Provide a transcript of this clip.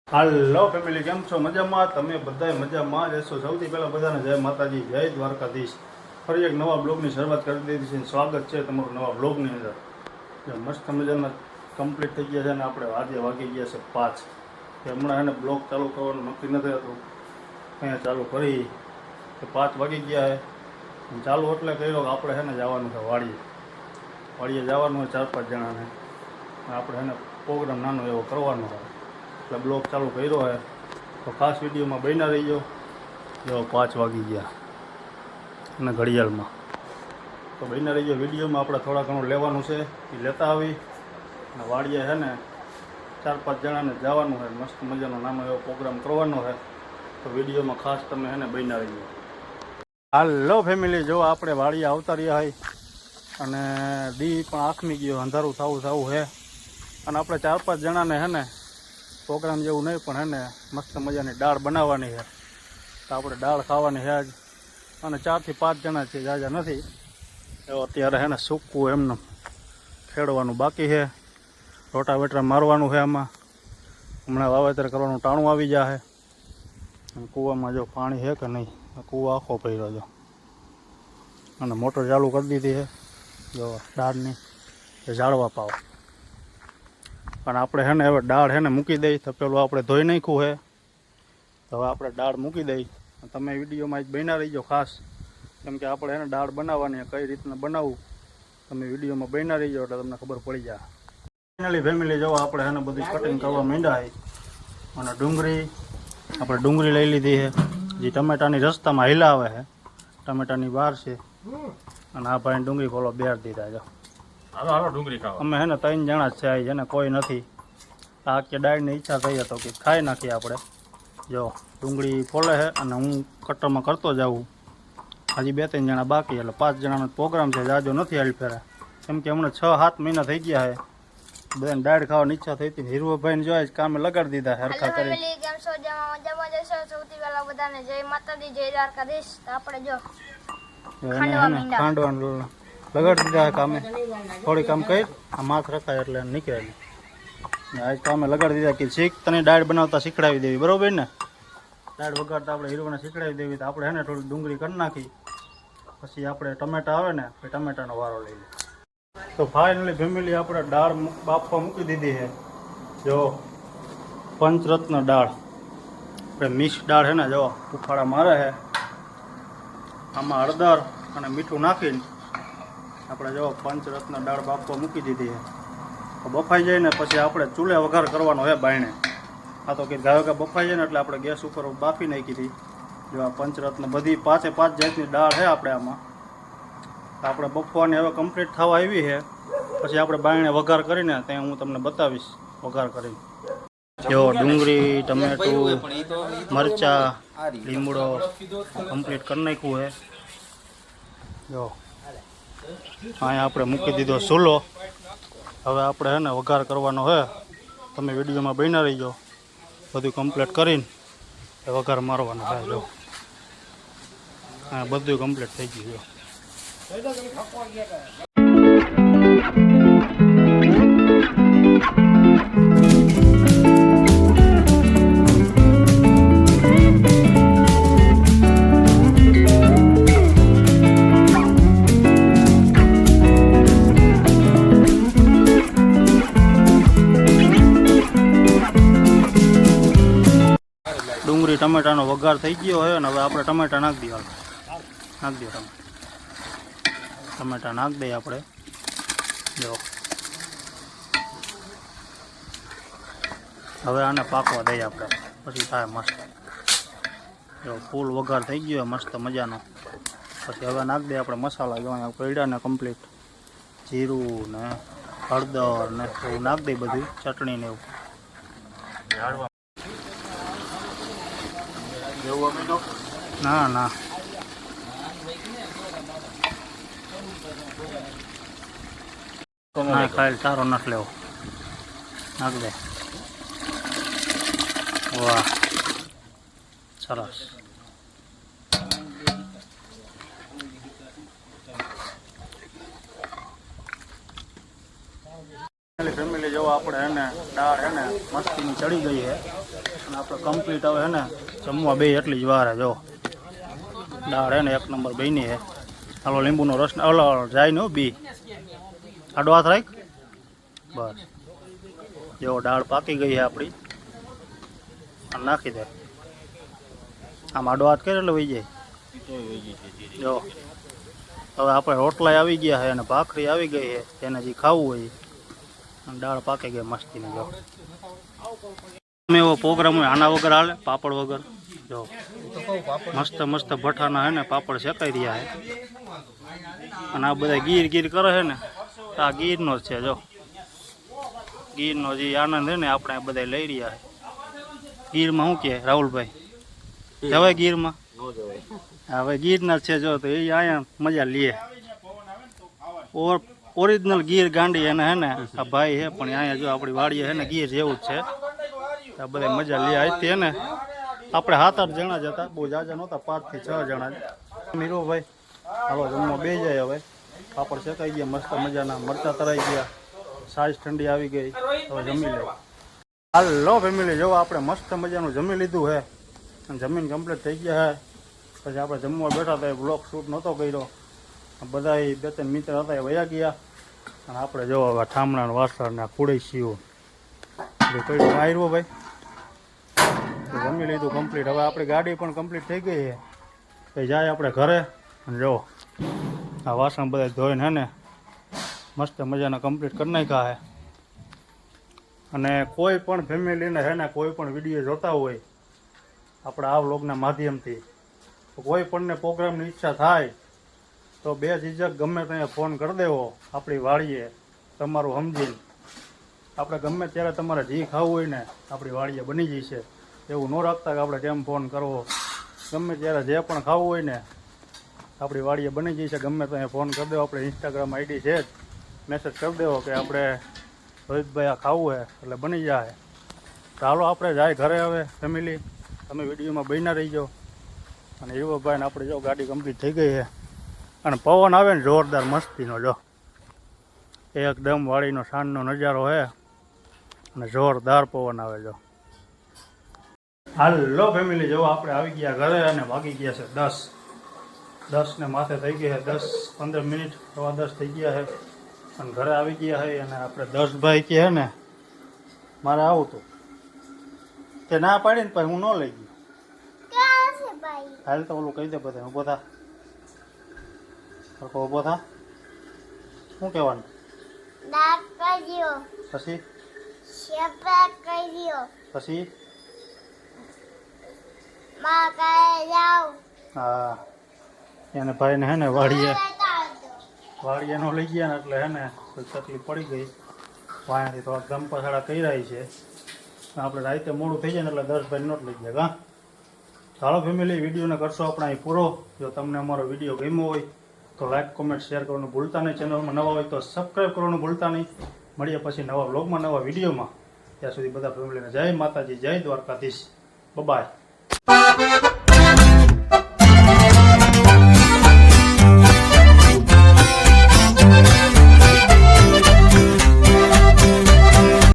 હાલો family, કેમ છો? મજામાં? તમે બધાય મજામાં જ હશો. સૌથી પહેલાં બધાને જય માતાજી, જય દ્વારકાધીશ. ફરી એક નવા બ્લોગની શરૂઆત કરી દીધી છે. સ્વાગત છે તમારું નવા બ્લોગની અંદર. મસ્ત મજાના કમ્પ્લીટ થઈ ગયા છે ને આપણે આજે વાગી ગયા છે 5. હમણાં એને બ્લોગ ચાલુ કરવાનું નક્કી નથી હતું, અહીંયા ચાલુ કરી તો 5 વાગી ગયા છે. ચાલુ એટલે કહ્યું કે આપણે છે ને જવાનું છે વાડીએ જવાનું હોય 4-5 જણાને. આપણે એને પ્રોગ્રામ નાનો એવો કરવાનો હોય એટલે બ્લોગ ચાલુ કર્યો હોય તો ખાસ વિડીયોમાં બન્યા રહીજો. જો 5 વાગી ગયા અને ઘડિયાળમાં તો બન્યા રહીજો વિડીયોમાં. આપણે થોડા ઘણું લેવાનું છે એ લેતા આવી અને વાડીએ છે ને 4-5 જણાને જવાનું હોય. મસ્ત મજાનો નાનો એવો પ્રોગ્રામ કરવાનો હોય તો વિડીયોમાં ખાસ તમે એને બન્યા રહીજો. હાલો ફેમિલી, જો આપણે વાડીએ આવતા રહ્યા હોય અને દી પણ આખમી ગયો, અંધારું થવું છે અને આપણે 4-5 જણાને છે ને પ્રોગ્રામ જેવું નહીં પણ હે ને મસ્ત મજાની દાળ બનાવવાની છે. તો આપણે દાળ ખાવાની છે આજ અને 4 થી 5 જણા છે, જાજા નથી. એવો અત્યારે હે ને સૂકવું એમને ખેડવાનું બાકી છે, રોટાવેટર મારવાનું છે. આમાં હમણાં વાવેતર કરવાનું ટાણું આવી જાય અને કૂવામાં જો પાણી છે કે નહીં, કૂવો આખો ભર્યો જો અને મોટર ચાલુ કરી દીધી છે જો દાળની ઝાડવા પાવ. પણ આપણે છે ને હવે દાળ છે ને મૂકી દઈ તો પેલું આપણે ધોઈ નાખ્યું છે તો હવે આપણે દાળ મૂકી દઈ. તમે વિડીયોમાં જ બન્યા રહીજો ખાસ, કેમ કે આપણે છે ને દાળ બનાવવાની કઈ રીતના બનાવવું તમે વિડીયોમાં બન્યા રહીજો એટલે તમને ખબર પડી જાય. ફાઇનલી ફેમિલી, જો આપણે છે ને બધું કટિંગ કરવા માંડ્યા છે અને આપણે ડુંગળી લઈ લીધી છે જે ટમેટાની રસ્તામાં હિલા આવે છે, ટમેટાની વાર છે અને આ ભાઈ ડુંગળી ફોલો બેર દીધા. જો અમે હે ને 3 જણા જ છે, જેને કોઈ નથી. આ કે ડાળની ઈચ્છા થઈ તો કે ખાઈ નાખીએ આપણે. જો ડુંગળી ફોલે છે અને હું કટરમાં કરતો જાઉં. હજી 2-3 જણા બાકી એટલે 5 જણાનો પ્રોગ્રામ છે. જાજો નથી હાલ ફેરા, કેમ કે હમણાં 6-7 મહિના થઈ ગયા છે. બધાને દાળ ખાવાની ઈચ્છા થઈ હતી. હીરુભાઈને જોઈ કામે લગાડી દીધા હરખા કરી. સૌથી પહેલા બધાને જય માતાજી, જય દ્વારકાધીશ. આપણે જો ખાંડવાનું લગાડી દીધા કામે. થોડી કામ કરી આ માથ રખાય એટલે નીકળેલી આજ કામે લગાડી દીધા કે શીખ તને દાળ બનાવતા શીખડાવી દેવી, બરોબર ને? દાળ વગાડતા આપણે હીરોને શીખડાવી દેવી. તો આપણે હે ને થોડી ડુંગળી કરી નાખી, પછી આપણે ટમેટા આવે ને એ ટમેટાનો વારો લઈ લઈએ. તો ફાઇનલી ફેમિલી, આપણે દાળ બાફવા મૂકી દીધી છે. જો પંચરત્ન દાળ, આપણે મિક્સ દાળ છે ને જો ઉફાળા મારે છે. આમાં હળદર અને મીઠું નાખીને આપણે જો પંચરત્ન દાળ બાફવા મૂકી દીધી છે. બફાઈ જાય ને પછી આપણે ચૂલે વઘાર કરવાનો છે બાયણે. આ તો કે ગાયો કે બફાઈ જાય ને એટલે આપણે ગેસ ઉપર બાફી નાખી હતી. જો આ પંચરત્ન બધી 5 જાતની દાળ છે આપણે આમાં. આપણે બફવાની હવે કમ્પ્લીટ થવા આવી છે, પછી આપણે બાયણે વઘાર કરીને ત્યાં હું તમને બતાવીશ વઘાર કરીને. જો ડુંગળી, ટમેટું, મરચાં, લીમડો કમ્પ્લીટ કરી નાખ્યું છે. જો અહીંયા આપણે મૂકી દીધો ચૂલો. હવે આપણે છે ને વઘાર કરવાનો છે. તમે વિડીયોમાં બન્યા રહીજો. બધું કમ્પ્લીટ કરીને વઘાર મારવાનો છે. જો હા, બધું કમ્પ્લીટ થઈ ગયું. ડુંગળી ટમેટાનો વઘાર થઈ ગયો હોય અને હવે આપણે ટમેટા નાખી દઈએ. ટમેટા નાખી દઈએ આપણે. જો હવે આને પાકવા દઈએ આપણે, પછી થાય મસ્ત. જો ફૂલ વઘાર થઈ ગયો મસ્ત મજાનો. પછી હવે નાખી દઈએ આપણે મસાલા. જો અહીંયા પડ્યા ને કમ્પ્લીટ જીરું ને હળદર ને એવું નાખી દઈએ, બધું ચટણી ને એવું. ના ના ના, ખાયલ તારો નથી લેવો. નાખ દે. વાહ, સરસ. ફેમિલી જો આપણે હે ને દાળ હે ને મસ્તીની ચડી ગઈ છે. અને આપણે કમ્પ્લીટ હવે હે ને જમવા બે એટલી જ વાર હે જો દાળ હે ને એક નંબર બની હે. હાલો લીંબુનો રસ ઓલો જાય ને બી આડો હાથ રાખ બસ જો દાળ પાકી ગઈ છે આપણી અને નાખી દે આમ આડો હાથ કરે એટલે વહી જાય જો હવે આપણે રોટલા આવી ગયા છે અને ભાખરી આવી ગઈ છે તેને જે ખાવું હોય અને દાળ પાકી ગઈ મસ્તીને જો અમે એવો પ્રોગ્રામ હોય આના વગર હાલે પાપડ વગર જો મસ્ત મસ્ત ભઠ્ઠાના હે ને પાપડ શેકાઈ રહ્યા છે અને આ બધા ગીર ગીર કરે છે ને આ ગીરનો જ છે જો ગીરનો જે આનંદ છે ને આપણે બધા લઈ રહ્યા છે ગીરમાં શું કહે રાહુલભાઈ જવાય ગીરમાં હવે ગીરના છે જો તો એ અહીંયા મજા લઈએ ઓરિજિનલ ગીર ગાંડી એને હે ને આ ભાઈ હે પણ અહીંયા જો આપણી વાડીએ હે ને ગીર જેવું જ છે આ બધા મજા લઈએ આવી હે ને આપણે 7-8 જણા જ હતા બહુ જાજા નહોતા 5 થી 6 જણા જ મીરુભાઈ હાલો જમવા બે જાય હવે પાપડ શેકાઈ ગયા મસ્ત મજાના મરચા તરાઈ ગયા સાઈઝ ઠંડી આવી ગઈ હવે જમી લે હાલો ફેમિલી જો આપણે મસ્ત મજાનું જમી લીધું હે અને જમીન કમ્પ્લીટ થઈ ગયા હે પછી આપણે જમવા બેઠા હતા બ્લોગ શૂટ નહોતો કર્યો બધા 2-3 મિત્ર હતા એ વયા ગયા અને આપણે જો હવે ઠામણા વાસણ ખુડી સીવું કઈ આવ્યો ભાઈ જમી લીધું કમ્પ્લીટ હવે આપણી ગાડી પણ કમ્પ્લીટ થઈ ગઈ છે પછી જાય આપણે ઘરે અને જો આ વાસણ બધા ધોઈને હે ને મસ્ત મજાના કમ્પ્લીટ કરી નાખ્યા છે અને કોઈ પણ ફેમિલીને હે ને કોઈ પણ વિડીયો જોતા હોય આપણા આ વ્લોગના માધ્યમથી તો કોઈ પણને પ્રોગ્રામની ઈચ્છા થાય તો બે ઝીઝક ગમે ત્યાં ફોન કરી દેવો આપણી વાડીએ તમારું સમજીને આપણે ગમે ત્યારે તમારે જે ખાવું હોય ને આપણી વાડીએ બની જશે એવું ન રાખતા કે આપણે કેમ ફોન કરવો ગમે ત્યારે જે પણ ખાવું હોય ને આપણી વાડીએ બની જશે ગમે ત્યાં ફોન કરી દેવો આપણે ઇન્સ્ટાગ્રામ આઈડી છે જ મેસેજ કરી દેવો કે આપણે રોહિતભાઈ આ ખાવું છે એટલે બની જાય ચાલો આપણે જાય ઘરે હવે ફેમિલી તમે વિડીયોમાં બન્યા રહી જાઓ અને યુવકભાઈને આપણે જો ગાડી કમ્પ્લીટ થઈ ગઈ છે અને પવન આવે ને જોરદાર મસ્તીનો જો એકદમ વાડીનો સાંજનો નજારો છે અને જોરદાર પવન આવે જો હાલો ફેમિલી જો આપણે આવી ગયા ઘરે અને વાગી ગયા છે 10 ને માથે થઈ ગયા છે 10-15 મિનિટ 10:15 થઈ ગયા છે અને ઘરે આવી ગયા છે અને આપણે 10 ભાઈ કે હે ને મારે આવું તું તે ના પાડીને પછી હું ન લઈ ગયો હાલ તો ઓલું કહી દે બધા ઊભો થા ઊભો થા શું કહેવાનું પછી પછી હા એને ભાઈને હે ને વાડીએ નો લઈ ગયા ને એટલે હે ને તકલીફ પડી ગઈ વાયાથી થોડાક દમ પછાડા કરી રહી છે આપણે રાતે મોડું થઈ જાય ને એટલે 10 ભાઈ નોટ લઈ ગયા ચાલો ફેમિલી વિડીયોને કરશો આપણે અહીં પૂરો જો તમને અમારો વિડીયો ગમ્યો હોય તો લાઈક કોમેન્ટ શેર કરવાનું ભૂલતા નહીં ચેનલમાં નવા હોય તો સબસ્ક્રાઈબ કરવાનું ભૂલતા નહીં મળીએ પછી નવા વ્લોગમાં નવા વિડીયોમાં ત્યાં સુધી બધા ફેમિલીને જય માતાજી જય દ્વારકાધીશ બાય